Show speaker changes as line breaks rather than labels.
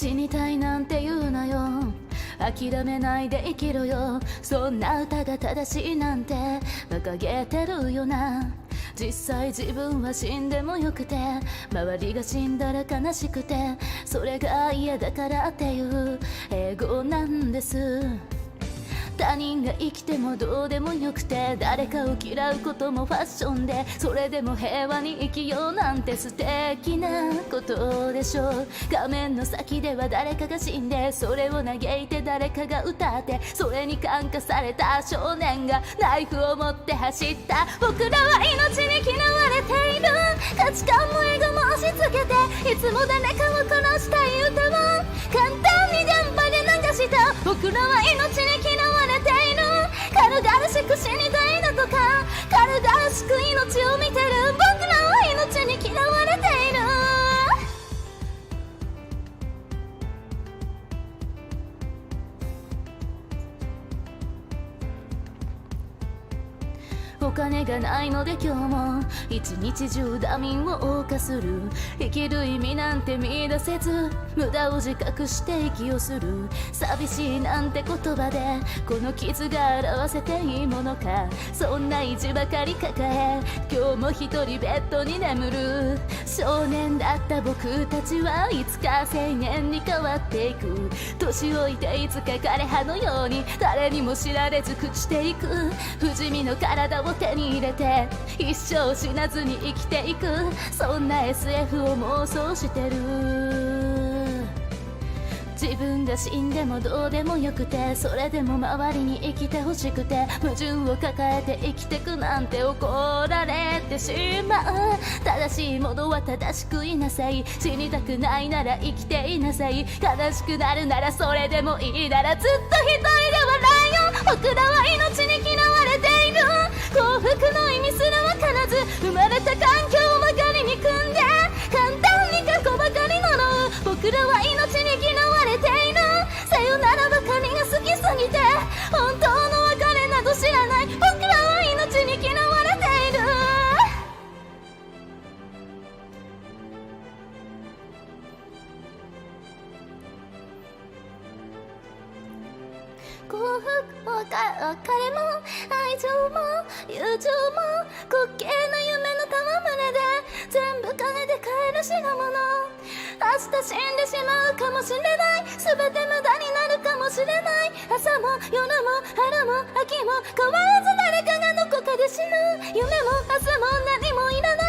死にたいなんて言うなよ、諦めないで生きろよ、そんな歌が正しいなんて馬鹿げてるよな。実際自分は死んでもよくて、周りが死んだら悲しくて、それが嫌だからっていう英語なんです。他人が生きてもどうでもよくて、誰かを嫌うこともファッションで、それでも平和に生きようなんて素敵なことでしょう。画面の先では誰かが死んで、それを嘆いて誰かが歌って、それに感化された少年がナイフを持って走った。僕らは命に嫌われている、価値観もエゴも押し付けて、いつも誰かを殺したい歌を簡単に電波で流した。僕らは命に嫌われている、軽々しく死にたいのとか、軽々しく命を見てる。僕らは命に嫌われている。お金がないので今日も一日中ダミンを謳歌する。生きる意味なんて見出せず、無駄を自覚して息をする。寂しいなんて言葉でこの傷が表せていいものか。そんな意地ばかり抱え、今日も一人ベッドに眠る。少年だった僕たちはいつか青年に変わっていく。年老いていつか枯葉のように誰にも知られず朽ちていく。不死身の体を手に入れて一生死なずに生きていく。そんな SF を妄想してる。自分が死んでもどうでもよくて、それでも周りに生きてほしくて、矛盾を抱えて生きてくなんて怒られてしまう。正しいものは正しくいなさい、死にたくないなら生きていなさい、悲しくなるならそれでもいいならずっと一人で笑いよ。僕らは命に嫌われている、幸福の意味すらわからず、生まれた環境を曲がりに組んで簡単に過去ばかり呪う。僕らは命に嫌われている、さよならばかりが好きすぎて本当の別れなど知らない。僕らは命に嫌われている。幸福別れも愛情も友情も滑稽な夢の戯れで、全部金で買える品物。明日死んでしまうかもしれない、全て無駄になるかもしれない。朝も夜も春も秋も変わらず誰かがどこかで死ぬ。夢も明日も何もいらない。